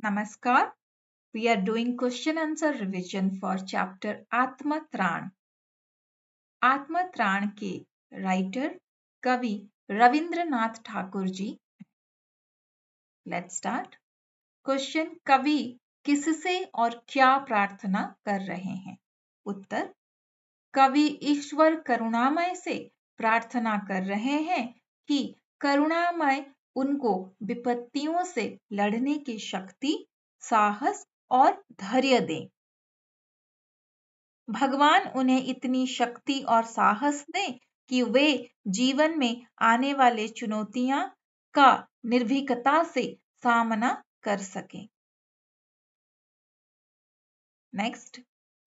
Namaskar. We are doing question answer revision for chapter Atma Tran. Atma Tran के writer कवि Rabindranath Thakur ji. Let's start. Question, कवि किससे और क्या प्रार्थना कर रहे हैं? उत्तर, कवि ईश्वर करुणामय से प्रार्थना कर रहे हैं कि करुणामय उनको विपत्तियों से लड़ने की शक्ति, साहस और धैर्य दें. भगवान उन्हें इतनी शक्ति और साहस दें कि वे जीवन में आने वाले चुनौतियां का निर्भीकता से सामना कर सकें. नेक्स्ट,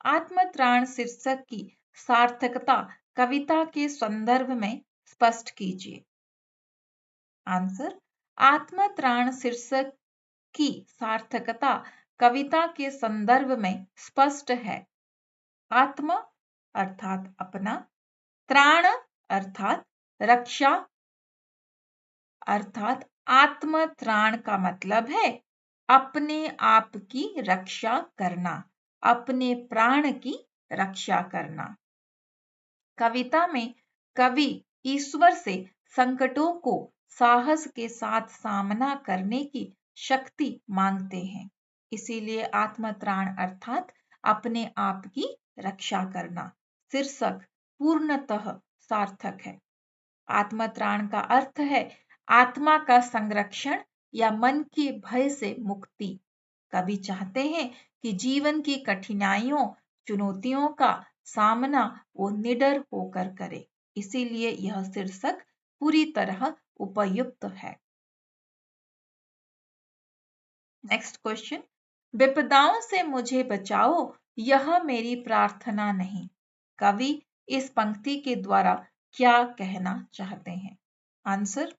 आत्मत्राण शीर्षक की सार्थकता कविता के संदर्भ में स्पष्ट कीजिए. आंसर, आत्मत्राण शीर्षक की सार्थकता कविता के संदर्भ में स्पष्ट है. आत्म अर्थात अपना, त्राण अर्थात रक्षा, अर्थात आत्मत्राण का मतलब है अपने आप की रक्षा करना, अपने प्राण की रक्षा करना. कविता में कवि ईश्वर से संकटों को साहस के साथ सामना करने की शक्ति मांगते हैं. इसीलिए आत्मत्राण अर्थात अपने आप की रक्षा करना शीर्षक पूर्णतः सार्थक है. आत्मत्राण का अर्थ है आत्मा का संरक्षण या मन के भय से मुक्ति. कवि चाहते हैं कि जीवन की कठिनाइयों, चुनौतियों का सामना वो निडर होकर करे. इसीलिए यह शीर्षक पूरी तरह उपयुक्त है. नेक्स्ट क्वेश्चन, विपदाओं से मुझे बचाओ, यह मेरी प्रार्थना नहीं. कवि इस पंक्ति के द्वारा क्या कहना चाहते हैं? आंसर,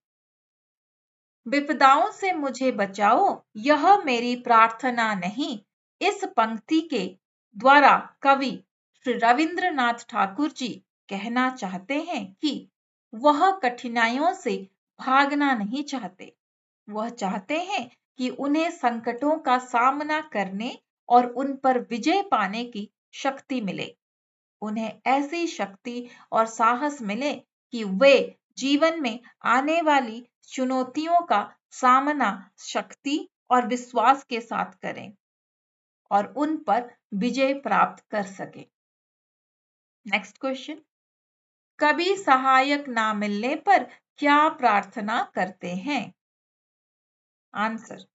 विपदाओं से मुझे बचाओ, यह मेरी प्रार्थना नहीं. इस पंक्ति के द्वारा कवि श्री रविंद्रनाथ ठाकुर जी कहना चाहते हैं कि वह कठिनाइयों से भागना नहीं चाहते. वह चाहते हैं कि उन्हें संकटों का सामना करने और उन पर विजय पाने की शक्ति मिले. उन्हें ऐसी शक्ति और साहस मिले कि वे जीवन में आने वाली चुनौतियों का सामना शक्ति और विश्वास के साथ करें और उन पर विजय प्राप्त कर सके. नेक्स्ट क्वेश्चन, कभी सहायक ना मिलने पर क्या प्रार्थना करते हैं? आंसर,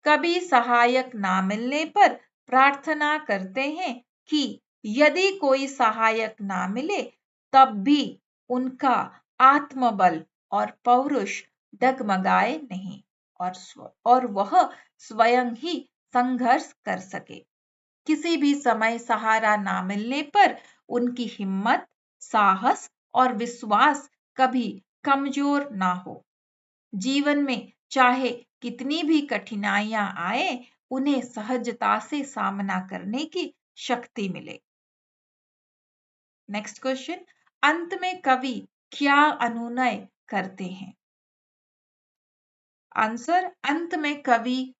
कभी सहायक ना मिलने पर प्रार्थना करते हैं कि यदि कोई सहायक ना मिले तब भी उनका आत्मबल और पौरुष डगमगाए नहीं और वह स्वयं ही संघर्ष कर सके. किसी भी समय सहारा ना मिलने पर उनकी हिम्मत, साहस और विश्वास कभी कमजोर ना हो. जीवन में चाहे कितनी भी कठिनाइयां आए, उन्हें सहजता से सामना करने की शक्ति मिले. नेक्स्ट क्वेश्चन, अंत में कवि क्या अनुनय करते हैं? आंसर, अंत में कवि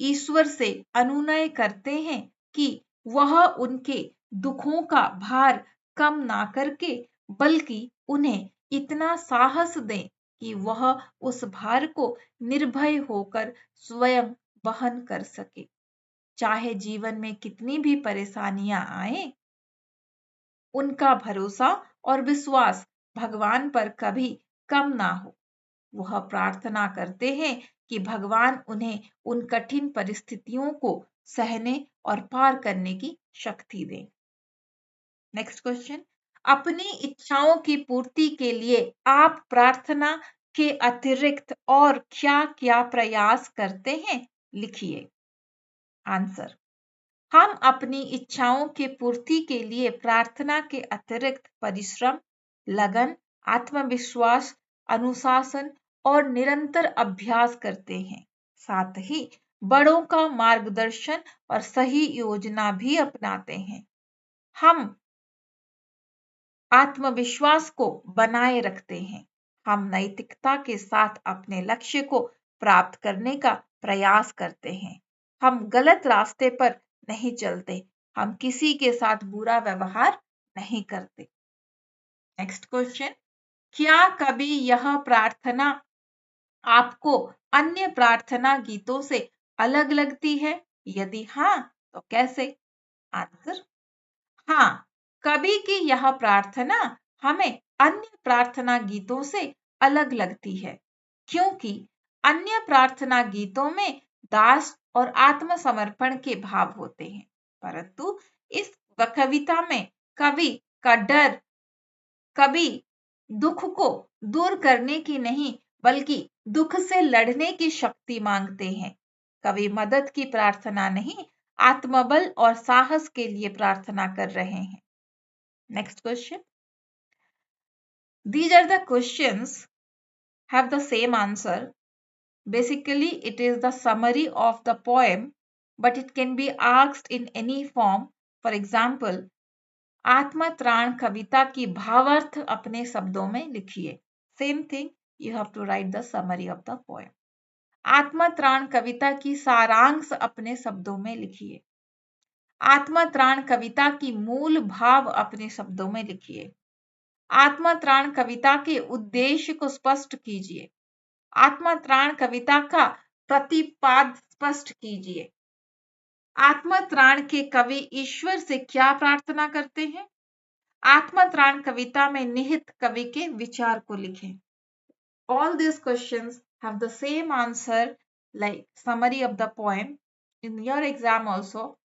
ईश्वर से अनुनय करते हैं कि वह उनके दुखों का भार कम ना करके बल्कि उन्हें इतना साहस दें कि वह उस भार को निर्भय होकर स्वयं वहन कर सके. चाहे जीवन में कितनी भी परेशानियां आए, उनका भरोसा और विश्वास भगवान पर कभी कम ना हो. वह प्रार्थना करते हैं कि भगवान उन्हें उन कठिन परिस्थितियों को सहने और पार करने की शक्ति दें. नेक्स्ट क्वेश्चन, अपनी इच्छाओं की पूर्ति के लिए आप प्रार्थना के अतिरिक्त और क्या-क्या प्रयास करते हैं? लिखिए. आंसर, हम अपनी इच्छाओं की पूर्ति के लिए प्रार्थना के अतिरिक्त परिश्रम, लगन, आत्मविश्वास, अनुशासन और निरंतर अभ्यास करते हैं. साथ ही बड़ों का मार्गदर्शन और सही योजना भी अपनाते हैं. हम आत्मविश्वास को बनाए रखते हैं. हम नैतिकता के साथ अपने लक्ष्य को प्राप्त करने का प्रयास करते हैं. हम गलत रास्ते पर नहीं चलते, हम किसी के साथ बुरा व्यवहार नहीं करते। नेक्स्ट क्वेश्चन, क्या कभी यह प्रार्थना आपको अन्य प्रार्थना गीतों से अलग लगती है? यदि हाँ, तो कैसे? आंसर, हाँ, कभी की यह प्रार्थना हमें अन्य प्रार्थना गीतों से अलग लगती है, क्योंकि अन्य प्रार्थना गीतों में दास और आत्मसमर्पण के भाव होते हैं, परंतु इस कविता में कवि का डर कभी दुख को दूर करने की नहीं, बल्कि दुख से लड़ने की शक्ति मांगते हैं। कवि मदद की प्रार्थना नहीं, आत्मबल और साहस के लिए प्रार्थना कर रहे हैं। Next question, these are the questions have the same answer. Basically it is the summary of the poem, but it can be asked in any form. For example, आत्मत्राण कविता की भावार्थ अपने शब्दों में लिखिए. Same thing, you have to write the summary of the poem. आत्मत्राण कविता की सारांश अपने शब्दों में लिखिए. आत्मत्राण कविता की मूल भाव अपने शब्दों में लिखिए. आत्मत्राण कविता के उद्देश्य को स्पष्ट कीजिए. आत्मत्राण कविता का प्रतिपाद स्पष्ट कीजिए. आत्मत्राण के कवि ईश्वर से क्या प्रार्थना करते हैं? आत्मत्राण कविता में निहित कवि के विचार को लिखें. All these questions have the same answer like summary of the poem. In your exam also,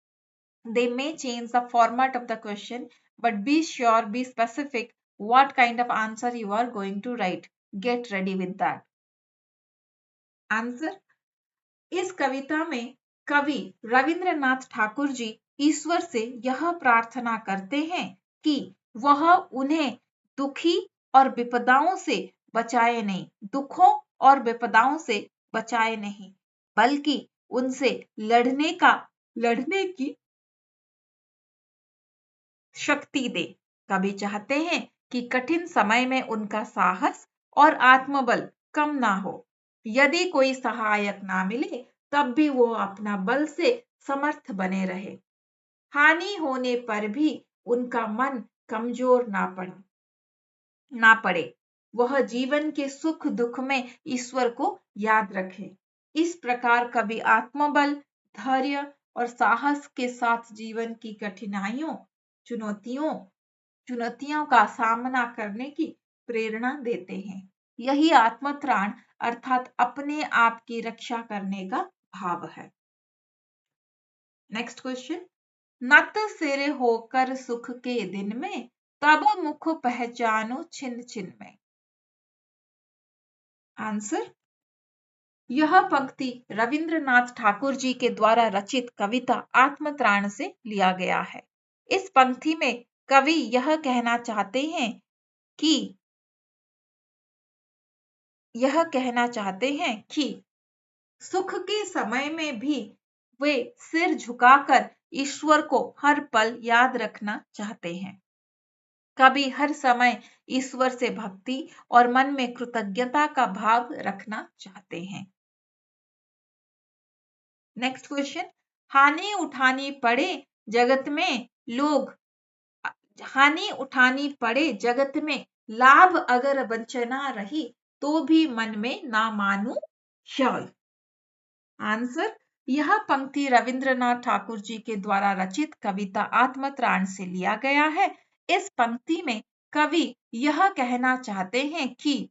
they may change the format of the question, but be sure, be specific what kind of answer you are going to write. Get ready with that. Answer. इस कविता में कवि रविंद्रनाथ ठाकुर जी ईश्वर से यह प्रार्थना करते हैं कि वह उन्हें दुखी और विपदाओं से बचाए नहीं, दुखों और विपदाओं से बचाए नहीं, बल्कि उनसे लड़ने की शक्ति दे. कवि चाहते हैं कि कठिन समय में उनका साहस और आत्मबल कम ना हो. यदि कोई सहायक ना मिले, तब भी वो अपना बल से समर्थ बने रहे. हानि होने पर भी उनका मन कमजोर ना पड़े. वह जीवन के सुख दुख में ईश्वर को याद रखे. इस प्रकार कवि आत्मबल, धैर्य और साहस के साथ जीवन की कठिनाइयों, चुनौतियों का सामना करने की प्रेरणा देते हैं. यही आत्मत्राण अर्थात अपने आप की रक्षा करने का भाव है. नेक्स्ट क्वेश्चन, नत सिर होकर सुख के दिन में, तब मुख पहचानो छिन छिन में. आंसर, यह पंक्ति रविंद्रनाथ ठाकुर जी के द्वारा रचित कविता आत्मत्राण से लिया गया है. इस पंक्ति में कवि यह कहना चाहते हैं कि सुख के समय में भी वे सिर झुकाकर ईश्वर को हर पल याद रखना चाहते हैं. कवि हर समय ईश्वर से भक्ति और मन में कृतज्ञता का भाव रखना चाहते हैं. नेक्स्ट क्वेश्चन, हानि उठानी पड़े जगत में लाभ अगर वंचना रही, तो भी मन में ना मानू ख्याल. आंसर, यह पंक्ति रविंद्रनाथ ठाकुर जी के द्वारा रचित कविता आत्मत्राण से लिया गया है. इस पंक्ति में कवि यह कहना चाहते हैं कि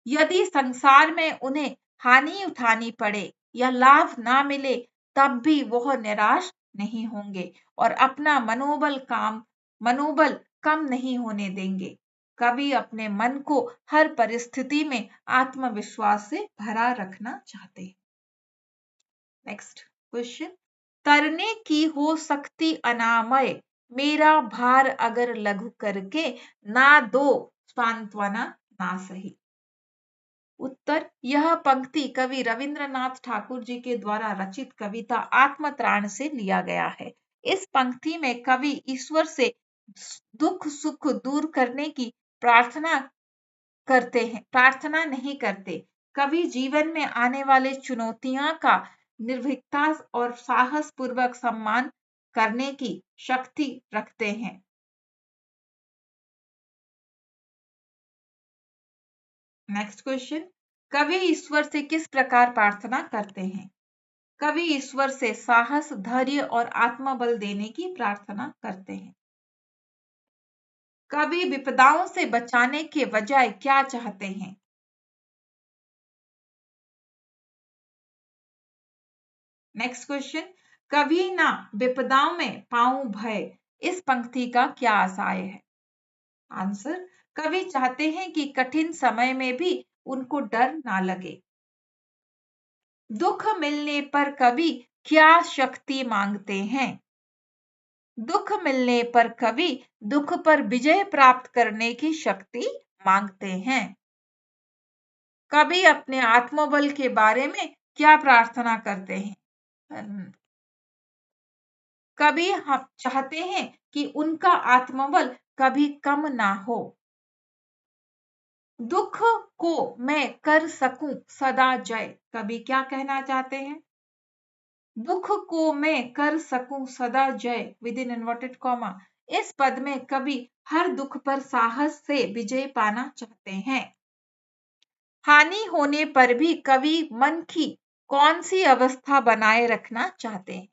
यदि संसार में उन्हें हानि उठानी पड़े या लाभ ना मिले, तब भी वह निराश नहीं होंगे और अपना मनोबल कम नहीं होने देंगे. कवि अपने मन को हर परिस्थिति में आत्मविश्वास से भरा रखना चाहते हैं. नेक्स्ट क्वेश्चन, तरने की हो सकती अनामय, मेरा भार अगर लघु करके, ना दो सांत्वना ना सही. उत्तर, यह पंक्ति कवि रविंद्रनाथ ठाकुर जी के द्वारा रचित कविता आत्मत्राण से लिया गया है. इस पंक्ति में कवि ईश्वर से दुख सुख दूर करने की प्रार्थना नहीं करते. कवि जीवन में आने वाले चुनौतियों का निर्भीकता और साहस पूर्वक सम्मान करने की शक्ति रखते हैं। नेक्स्ट क्वेश्चन, कवि ईश्वर से किस प्रकार प्रार्थना करते हैं? कवि ईश्वर से साहस, धैर्य और आत्मबल देने की प्रार्थना करते हैं। कवि विपदाओं से बचाने के बजाय क्या चाहते हैं? नेक्स्ट क्वेश्चन, कभी ना विपदाओं में पाऊं भय, इस पंक्ति का क्या आशय है? आंसर, कवि चाहते हैं कि कठिन समय में भी उनको डर ना लगे। दुख मिलने पर कवि क्या शक्ति मांगते हैं? दुख मिलने पर कवि दुख पर विजय प्राप्त करने की शक्ति मांगते हैं। कवि अपने आत्मबल के बारे में क्या प्रार्थना करते हैं? कवि हम चाहते हैं कि उनका आत्मबल कभी कम ना हो। दुख को मैं कर सकूं सदा जय, कवि क्या कहना चाहते हैं? दुख को मैं कर सकूं सदा जय विद इन इन्वर्टेड कॉमा, इस पद में कवि हर दुख पर साहस से विजय पाना चाहते हैं। हानि होने पर भी कवि मन की कौन सी अवस्था बनाए रखना चाहते हैं?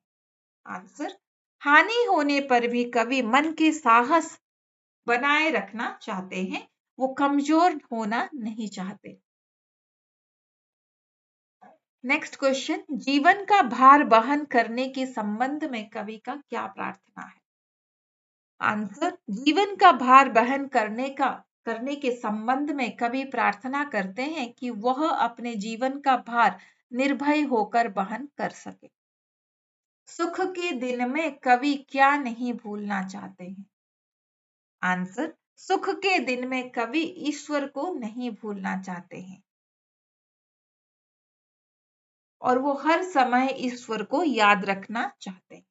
आंसर, हानि होने पर भी कवि मन की साहस बनाए रखना चाहते हैं, वो कमजोर होना नहीं चाहते। नेक्स्ट क्वेश्चन, जीवन का भार वहन करने के संबंध में कवि का क्या प्रार्थना है? आंसर, जीवन का भार वहन करने के संबंध में कवि प्रार्थना करते हैं कि वह अपने जीवन का भार निर्भय होकर वहन कर सके। सुख के दिन में कवि क्या नहीं भूलना चाहते हैं? आंसर, सुख के दिन में कवि ईश्वर को नहीं भूलना चाहते हैं और वो हर समय ईश्वर को याद रखना चाहते हैं।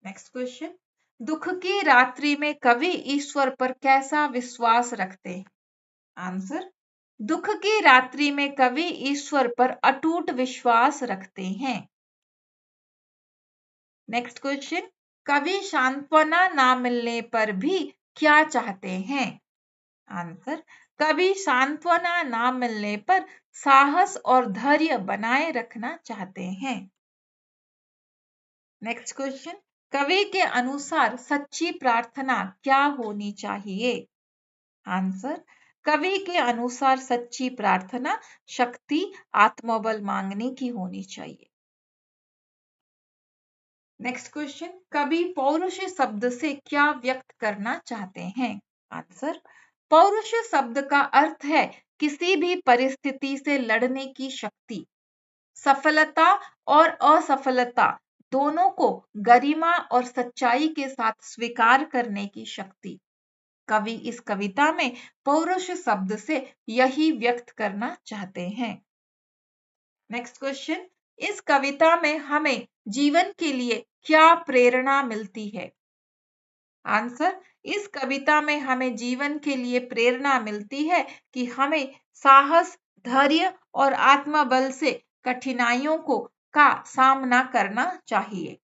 नेक्स्ट क्वेश्चन, दुख की रात्रि में कवि ईश्वर पर कैसा विश्वास रखते हैं? आंसर, दुख की रात्रि में कवि ईश्वर पर अटूट विश्वास रखते हैं। नेक्स्ट क्वेश्चन, कवि सांत्वना ना मिलने पर भी क्या चाहते हैं? आंसर, कवि सांत्वना ना मिलने पर साहस और धैर्य बनाए रखना चाहते हैं। नेक्स्ट क्वेश्चन, कवि के अनुसार सच्ची प्रार्थना क्या होनी चाहिए? आंसर, कवि के अनुसार सच्ची प्रार्थना शक्ति, आत्मबल मांगने की होनी चाहिए। नेक्स्ट क्वेश्चन, कवि पौरुष शब्द से क्या व्यक्त करना चाहते हैं? आंसर, पौरुष शब्द का अर्थ है किसी भी परिस्थिति से लड़ने की शक्ति, सफलता और असफलता दोनों को गरिमा और सच्चाई के साथ स्वीकार करने की शक्ति। कवि इस कविता में पौरुष शब्द से यही व्यक्त करना चाहते हैं। नेक्स्ट क्वेश्चन, इस कविता में हमें जीवन के लिए क्या प्रेरणा मिलती है? आंसर, इस कविता में हमें जीवन के लिए प्रेरणा मिलती है कि हमें साहस, धैर्य और आत्मबल से कठिनाइयों का सामना करना चाहिए।